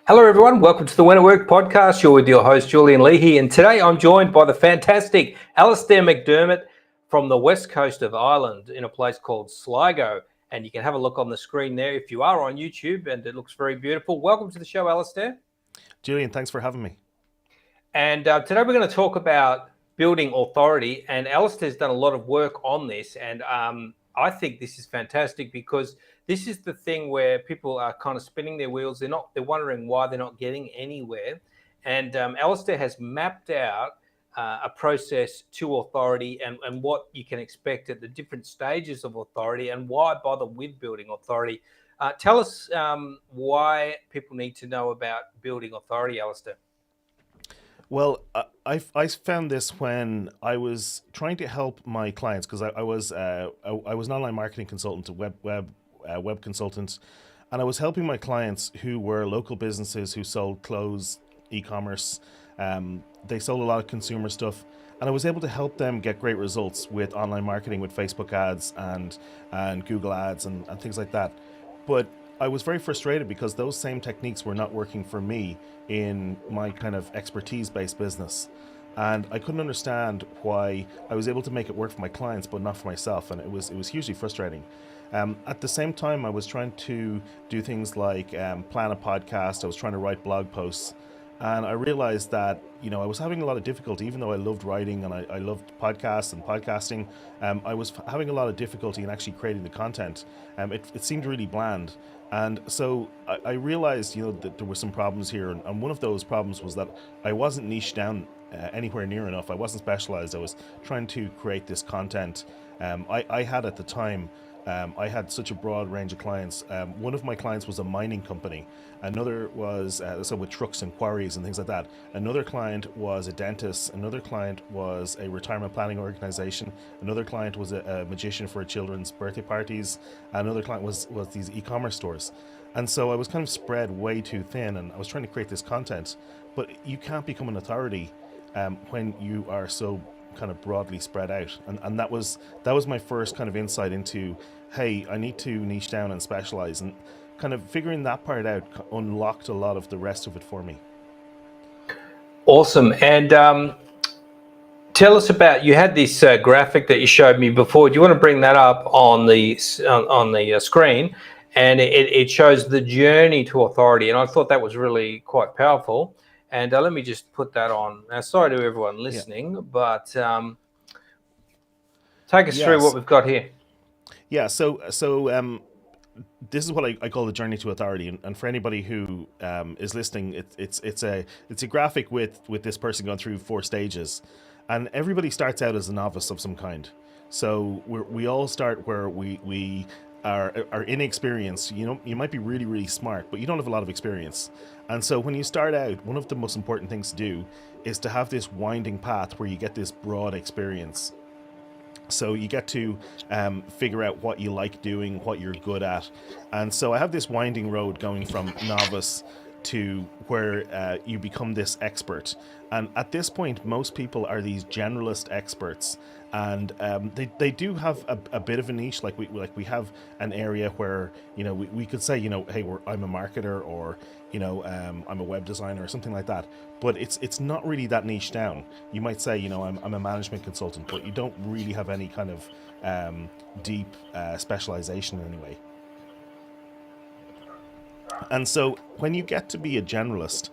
Hello, everyone. Welcome to the When at Work podcast. You're with your host, Julian Leahy. And today I'm joined by the fantastic Alastair McDermott from the west coast of Ireland in a place called Sligo. And you can have a look on the screen there if you are on YouTube, and it looks very beautiful. Welcome to the show, Alastair. Julian, thanks for having me. And today we're going to talk about building authority. And Alastair's done a lot of work on this. And I think this is fantastic because this is the thing where people are kind of spinning their wheels. They're wondering why they're not getting anywhere. And Alastair has mapped out a process to authority and what you can expect at the different stages of authority and why bother with building authority. Tell us why people need to know about building authority, Alastair. Well, I found this when I was trying to help my clients because I was an online marketing consultant, a web consultant, and I was helping my clients who were local businesses who sold clothes, e-commerce. They sold a lot of consumer stuff, and I was able to help them get great results with online marketing, with Facebook ads and Google ads and things like that. But I was very frustrated because those same techniques were not working for me in my kind of expertise-based business. And I couldn't understand why I was able to make it work for my clients, but not for myself. And it was hugely frustrating. At the same time, I was trying to do things like plan a podcast. I was trying to write blog posts. And I realized that, I was having a lot of difficulty, even though I loved writing and I loved podcasts and podcasting. I was having a lot of difficulty in actually creating the content. It seemed really bland. And so I realized, that there were some problems here. And one of those problems was that I wasn't niched down anywhere near enough. I wasn't specialized. I was trying to create this content. I had at the time, I had such a broad range of clients. One of my clients was a mining company. Another was with trucks and quarries and things like that. Another client was a dentist. Another client was a retirement planning organization. Another client was a magician for children's birthday parties. Another client was these e-commerce stores. And so I was kind of spread way too thin, and I was trying to create this content. But you can't become an authority when you are so kind of broadly spread out. And that was my first kind of insight into, hey, I need to niche down and specialize, and kind of figuring that part out unlocked a lot of the rest of it for me. Awesome. And tell us about, you had this graphic that you showed me before. Do you want to bring that up on the screen? And it shows the journey to authority. And I thought that was really quite powerful. And let me just put that on. Now, sorry to everyone listening, but take us through what we've got here. Yeah, so this is what I call the journey to authority, and for anybody who is listening, it's a graphic with this person going through 4 stages, and everybody starts out as a novice of some kind. So we all start where we are inexperienced. You might be really, really smart, but you don't have a lot of experience. And so when you start out, one of the most important things to do is to have this winding path where you get this broad experience. So you get to figure out what you like doing, what you're good at. And so I have this winding road going from novice to where you become this expert. And at this point, most people are these generalist experts. And they do have a bit of a niche. Like we have an area where, we could say, hey, I'm a marketer, or, I'm a web designer or something like that. But it's not really that niche down. You might say, I'm a management consultant, but you don't really have any kind of deep specialization in any way. And so when you get to be a generalist,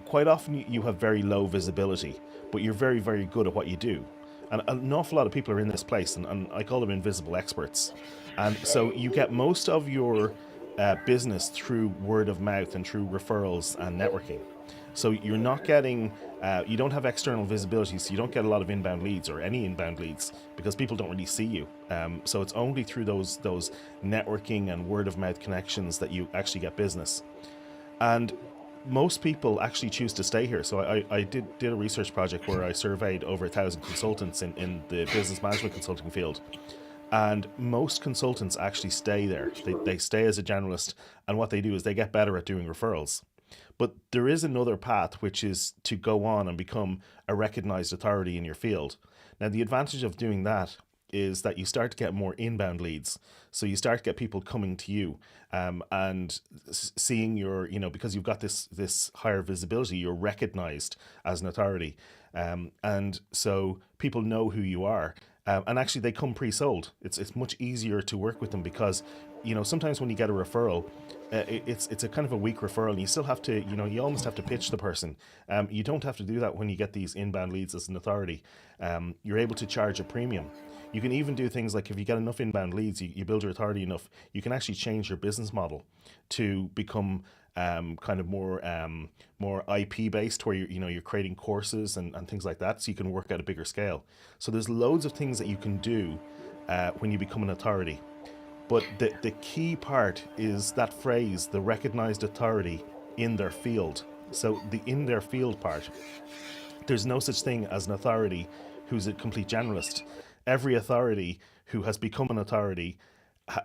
quite often you have very low visibility, but you're very, very good at what you do. And an awful lot of people are in this place, and I call them invisible experts. And so you get most of your business through word of mouth and through referrals and networking. So you're not getting, you don't have external visibility, so you don't get a lot of inbound leads or any inbound leads because people don't really see you. So it's only through those networking and word of mouth connections that you actually get business. And most people actually choose to stay here. So I did a research project where I surveyed over 1,000 consultants in the business management consulting field. And most consultants actually stay there. They stay as a generalist, and what they do is they get better at doing referrals. But there is another path, which is to go on and become a recognized authority in your field. Now, the advantage of doing that is that you start to get more inbound leads. So you start to get people coming to you, and seeing your, because you've got this higher visibility, you're recognized as an authority, and so people know who you are. And actually, they come pre-sold. It's much easier to work with them because, sometimes when you get a referral, it's a kind of a weak referral, and you still have to, you almost have to pitch the person. You don't have to do that when you get these inbound leads as an authority. You're able to charge a premium. You can even do things like, if you get enough inbound leads, you build your authority enough, you can actually change your business model to become kind of more IP based, where you're creating courses and things like that, so you can work at a bigger scale. So there's loads of things that you can do when you become an authority. But the key part is that phrase, the recognized authority in their field. So the in their field part, there's no such thing as an authority who's a complete generalist. Every authority who has become an authority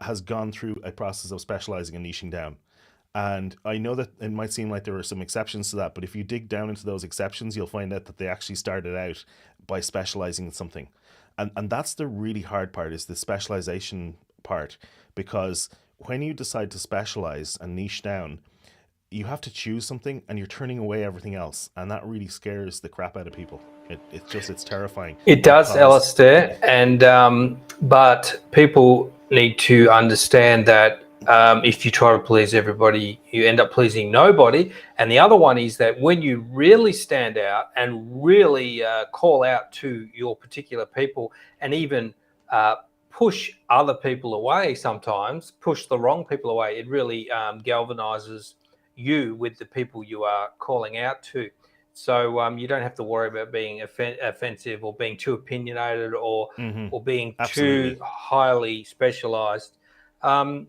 has gone through a process of specializing and niching down. And I know that it might seem like there are some exceptions to that, but if you dig down into those exceptions, you'll find out that they actually started out by specializing in something. And that's the really hard part, is the specialization part, because when you decide to specialize and niche down, you have to choose something, and you're turning away everything else, and that really scares the crap out of people. It's terrifying. It does, Alastair, and but people need to understand that if you try to please everybody, you end up pleasing nobody. And the other one is that when you really stand out and really call out to your particular people, and even push other people away, sometimes push the wrong people away, it really galvanizes you with the people you are calling out to. So you don't have to worry about being offensive or being too opinionated or being Absolutely. too highly specialized. And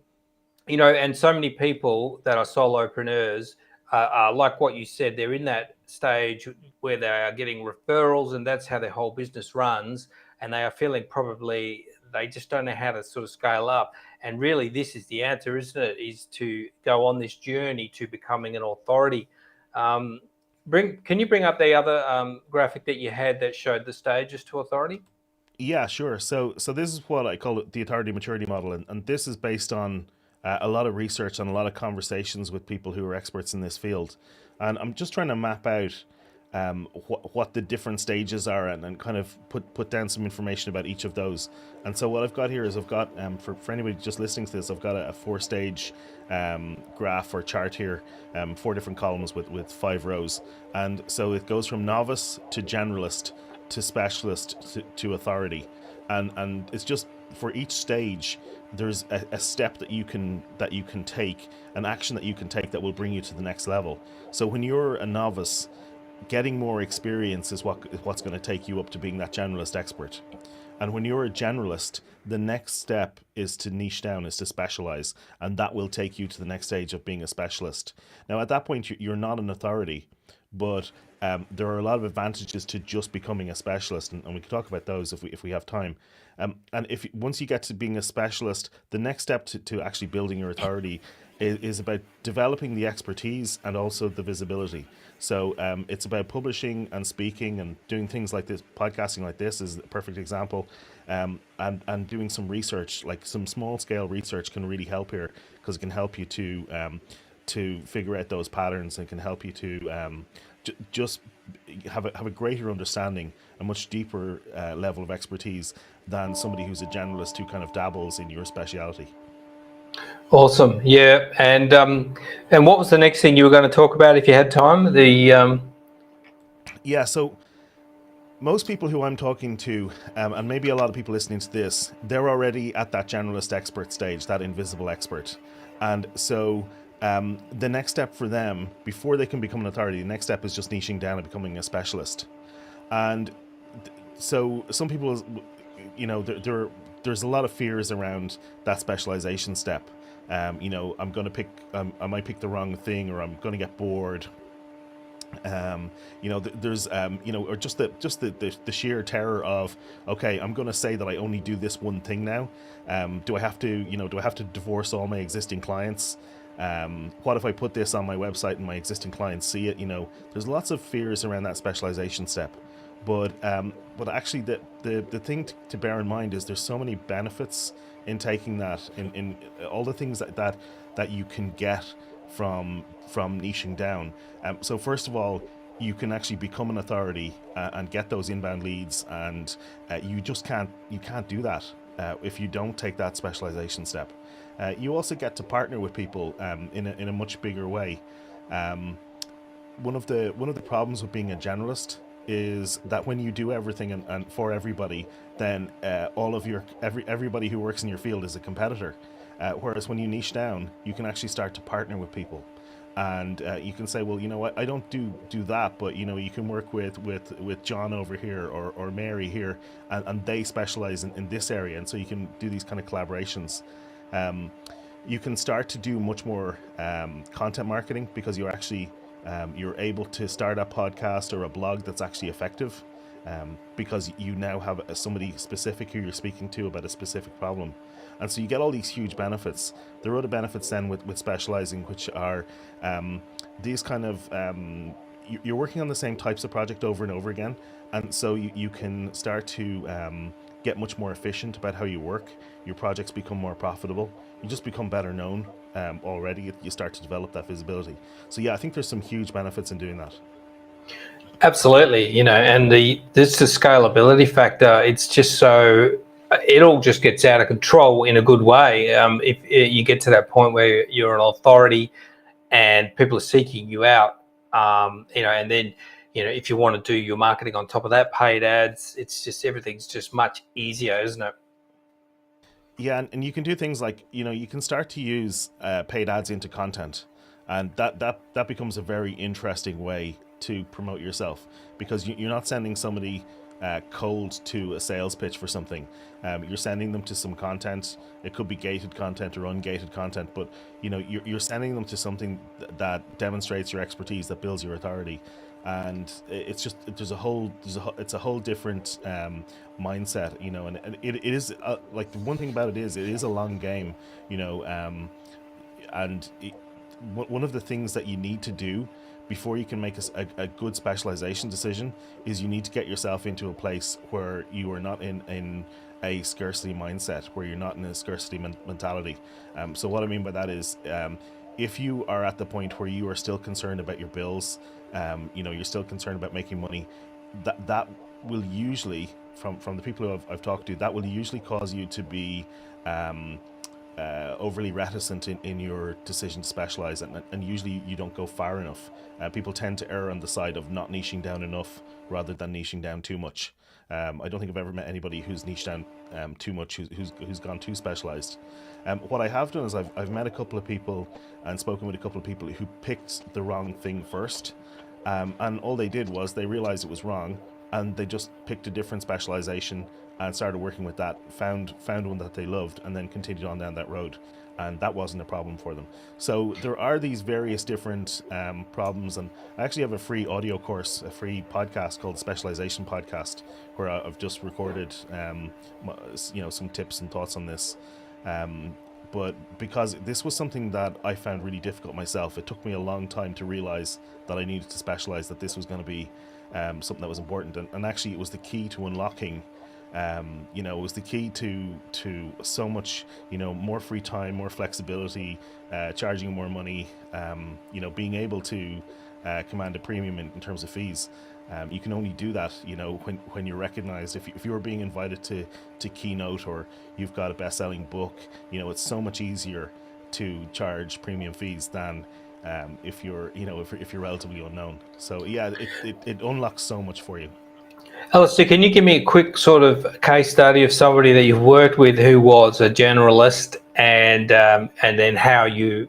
so many people that are solopreneurs are like what you said, they're in that stage where they are getting referrals, and that's how their whole business runs. And they are feeling probably they just don't know how to sort of scale up. And really, this is the answer, isn't it? Is to go on this journey to becoming an authority. Can you bring up the other graphic that you had that showed the stages to authority? Yeah, sure. So this is what I call it, the authority maturity model, and this is based on a lot of research and a lot of conversations with people who are experts in this field. And I'm just trying to map out what the different stages are, and kind of put down some information about each of those. And so what I've got here is, I've got for anybody just listening to this, I've got a 4-stage graph or chart here, 4 different columns with 5 rows. And so it goes from novice to generalist to specialist to authority, and it's just for each stage there's a step that you can take, an action that you can take that will bring you to the next level. So when you're a novice, getting more experience is what's going to take you up to being that generalist expert. And when you're a generalist, the next step is to niche down, is to specialize, and that will take you to the next stage of being a specialist. Now at that point you're not an authority, but there are a lot of advantages to just becoming a specialist, and we can talk about those if we have time. And once you get to being a specialist, the next step to actually building your authority is about developing the expertise and also the visibility. So it's about publishing and speaking and doing things like this. Podcasting like this is a perfect example, and doing some research, like some small scale research, can really help here, because it can help you to figure out those patterns, and can help you to just have a greater understanding, a much deeper level of expertise than somebody who's a generalist who kind of dabbles in your speciality. Awesome, yeah. And what was the next thing you were going to talk about if you had time? Yeah, so most people who I'm talking to, and maybe a lot of people listening to this, they're already at that generalist expert stage, that invisible expert. And so the next step for them, before they can become an authority, the next step is just niching down and becoming a specialist. And so some people, there's a lot of fears around that specialization step. I'm going to I might pick the wrong thing, or I'm going to get bored. There's or just the sheer terror of, okay, I'm going to say that I only do this one thing now. Do I have to divorce all my existing clients? What if I put this on my website and my existing clients see it? There's lots of fears around that specialization step. But actually, the thing to bear in mind is there's so many benefits in taking that, in all the things that you can get from niching down. So first of all, you can actually become an authority and get those inbound leads, and you can't do that if you don't take that specialization step. You also get to partner with people in a much bigger way. Um, one of the problems with being a generalist is that when you do everything and for everybody, then all of everybody who works in your field is a competitor. Whereas when you niche down, you can actually start to partner with people, and you can say, well, you know what, I don't do that, but you can work with John over here, or Mary here, and they specialize in this area, and so you can do these kind of collaborations. Um, you can start to do much more content marketing, because you're able to start a podcast or a blog that's actually effective, because you now have somebody specific who you're speaking to about a specific problem. And so you get all these huge benefits. There are other benefits then with specializing, which are these kind of you're working on the same types of project over and over again, and so you can start to get much more efficient about how you work. Your projects become more profitable. You just become better known already. You start to develop that visibility. So yeah, I think there's some huge benefits in doing that. Absolutely, and the scalability factor. It's just so it all just gets out of control in a good way. If you get to that point where you're an authority and people are seeking you out, and then if you want to do your marketing on top of that, paid ads, it's just everything's just much easier, isn't it? Yeah, and you can do things like you can start to use paid ads into content, and that becomes a very interesting way to promote yourself, because you're not sending somebody cold to a sales pitch for something. You're sending them to some content. It could be gated content or ungated content, but you're sending them to something that demonstrates your expertise, that builds your authority, and it's just it's a whole different mindset, and it is like, the one thing about it is a long game, you know, and one of the things that you need to do before you can make a good specialization decision is you need to get yourself into a place where you are not in a scarcity mindset, where you're not in a scarcity mentality. So what I mean by that is, if you are at the point where you are still concerned about your bills, you're still concerned about making money, that will usually, from the people who I've talked to, that will usually cause you to be overly reticent in your decision to specialize, and usually you don't go far enough. People tend to err on the side of not niching down enough rather than niching down too much. I don't think I've ever met anybody who's niched down too much, who's gone too specialized. What I have done is I've met a couple of people and spoken with a couple of people who picked the wrong thing first, and all they did was they realized it was wrong, and they just picked a different specialization and started working with that, found one that they loved, and then continued on down that road, and that wasn't a problem for them. So there are these various different problems, and I actually have a free audio course, a free podcast called Specialization Podcast, where I've just recorded some tips and thoughts on this. But because this was something that I found really difficult myself, it took me a long time to realize that I needed to specialize, that this was going to be something that was important, and actually it was the key to unlocking. It was the key to so much, more free time, more flexibility, charging more money, being able to command a premium in terms of fees. You can only do that, when you're recognized. If you were being invited to keynote, or you've got a best-selling book, it's so much easier to charge premium fees than if you're relatively unknown. So yeah, it unlocks so much for you. Alastair, can you give me a quick sort of case study of somebody that you've worked with who was a generalist, and then how you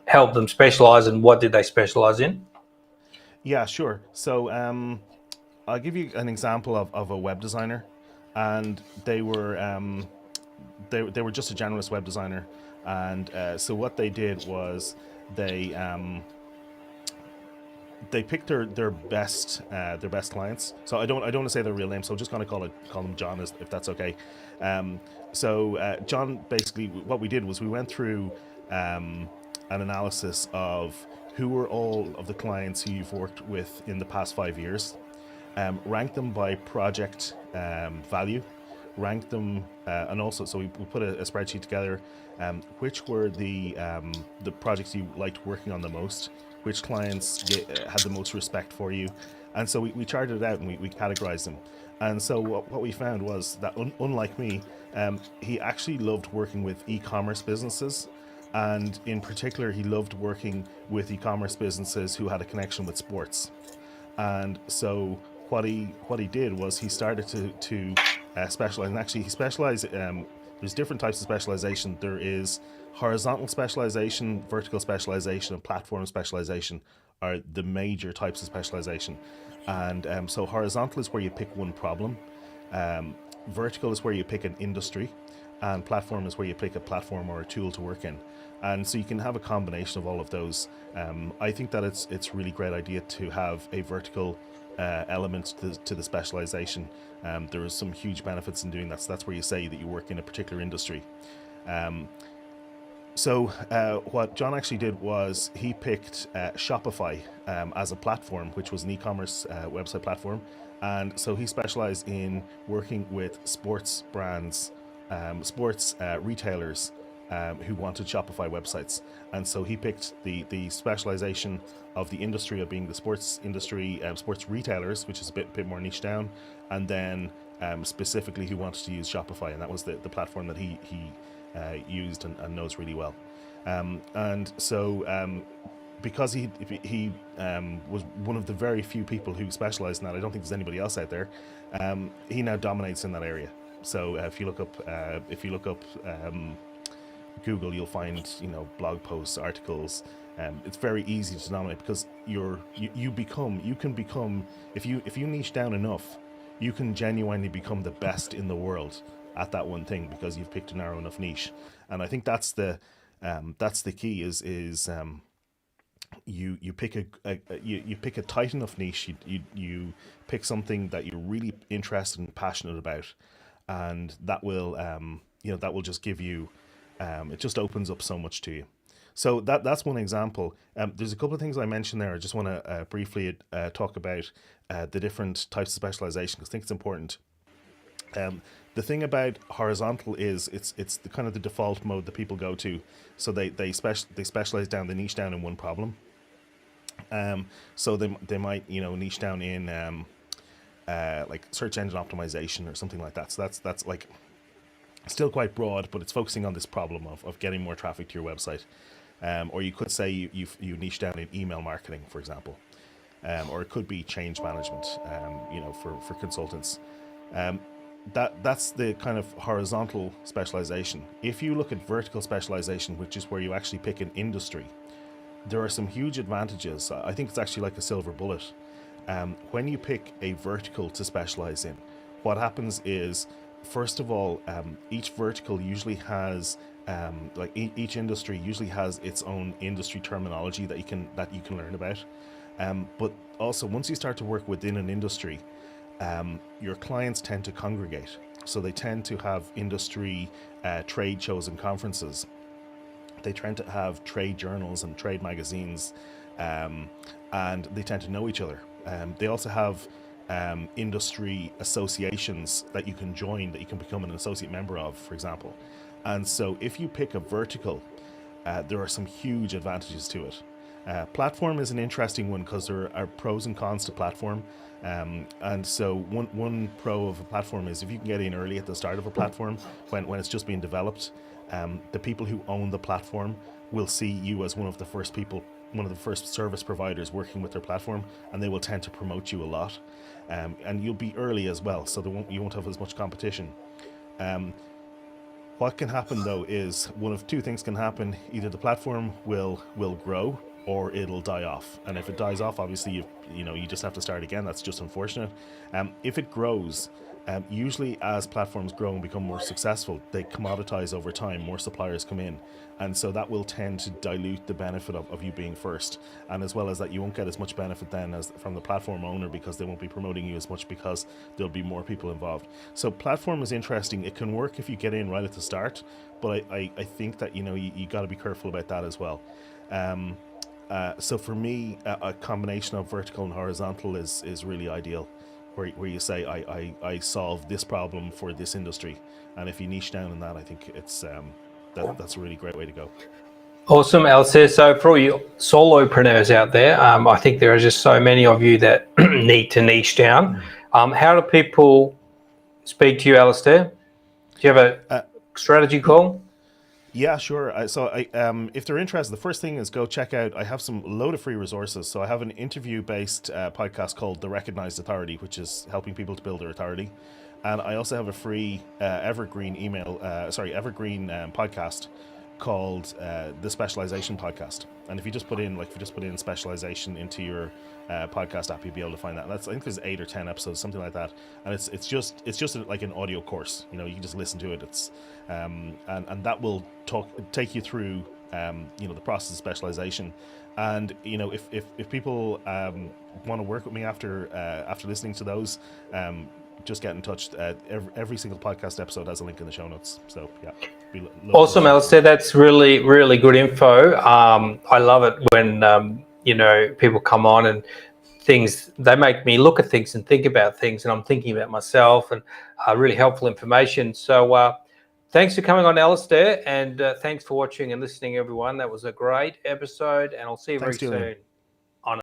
helped them specialize, and what did they specialize in? Yeah, sure. So I'll give you an example of a web designer, and they were just a generalist web designer, and so what they did was they picked their best clients. So I don't want to say their real name, so I'm just going to call them John, if that's okay. John, basically what we did was we went through an analysis of who were all of the clients who you've worked with in the past 5 years, rank them by project value, rank them, and also, so we put a spreadsheet together. Which were the projects you liked working on the most? Which clients had the most respect for you? And so we charted it out and we categorized them. And so what we found was that unlike me, he actually loved working with e-commerce businesses, and in particular, he loved working with e-commerce businesses who had a connection with sports. And so what he did was he started to specialize. And actually, he specialized. There's different types of specialization. There is horizontal specialization, vertical specialization, and platform specialization are the major types of specialization. And so horizontal is where you pick one problem. Vertical is where you pick an industry, and platform is where you pick a platform or a tool to work in. And so you can have a combination of all of those. I think that it's really great idea to have a vertical element to the specialization. There is some huge benefits in doing that. So that's where you say that you work in a particular industry. So what John actually did was he picked Shopify as a platform, which was an e-commerce website platform. And so he specialized in working with sports brands, sports retailers who wanted Shopify websites. And so he picked the specialization of the industry of being the sports industry, sports retailers, which is a bit more niche down. And then specifically he wanted to use Shopify, and that was the platform that he used and knows really well. And so because he was one of the very few people who specialized in that, I don't think there's anybody else out there. He now dominates in that area. So if you look up Google, you'll find blog posts, articles. It's very easy to dominate because you can become, if you niche down enough, you can genuinely become the best in the world at that one thing because you've picked a narrow enough niche. And I think that's the key is you pick a tight enough niche. You pick something that you're really interested and passionate about, and that will that will just give you it just opens up so much to you. So that's one example. There's a couple of things I mentioned there. I just want to briefly talk about the different types of specialization because I think it's important. The thing about horizontal is it's the kind of the default mode that people go to. So they specialize down, they niche down in one problem. So they might niche down in like search engine optimization or something like that. So that's like still quite broad, but it's focusing on this problem of getting more traffic to your website. Or you could say you niche down in email marketing, for example. Or it could be change management, for consultants. That's the kind of horizontal specialization. If you look at vertical specialization, which is where you actually pick an industry, there are some huge advantages. I think it's actually like a silver bullet. When you pick a vertical to specialize in, what happens is, first of all, each vertical usually has each industry usually has its own industry terminology that you can learn about. But also, once you start to work within an industry, your clients tend to congregate. So they tend to have industry trade shows and conferences. They tend to have trade journals and trade magazines, and they tend to know each other. They also have industry associations that you can join, that you can become an associate member of, for example. And so if you pick a vertical, there are some huge advantages to it. Platform is an interesting one because there are pros and cons to platform. And so one pro of a platform is if you can get in early at the start of a platform when it's just being developed, the people who own the platform will see you as one of the first service providers working with their platform, and they will tend to promote you a lot. And you'll be early as well, so you won't have as much competition. What can happen though is one of two things can happen. Either the platform will grow or it'll die off. And if it dies off, obviously you just have to start again. That's just unfortunate. If it grows, usually as platforms grow and become more successful, they commoditize over time, more suppliers come in. And so that will tend to dilute the benefit of you being first. And as well as that, you won't get as much benefit then as from the platform owner because they won't be promoting you as much because there'll be more people involved. So platform is interesting. It can work if you get in right at the start, but I think that you got to be careful about that as well. So for me, a combination of vertical and horizontal is really ideal. where you say I solve this problem for this industry, and if you niche down in that, I think it's that's a really great way to go. Awesome, Alastair. So for all you solopreneurs out there, I think there are just so many of you that need to niche down. How do people speak to you, Alastair? Do you have a strategy call? Yeah, sure. If they're interested, the first thing is go check out. I have some load of free resources. So I have an interview-based podcast called The Recognized Authority, which is helping people to build their authority, and I also have a free evergreen podcast called the Specialization Podcast. And if you just put in specialization into your podcast app, you'll be able to find that. And I think there's 8 or 10 episodes, something like that. And it's just like an audio course. You can just listen to it. It's and that will take you through the process of specialization. And if people want to work with me after listening to those, just get in touch. Every single podcast episode has a link in the show notes. So yeah. Awesome, Alastair. That's really, really good info. I love it when people come on and they make me look at things and think about things, and I'm thinking about myself, and really helpful information. So thanks for coming on, Alastair, and thanks for watching and listening, everyone. That was a great episode, and I'll see you very soon.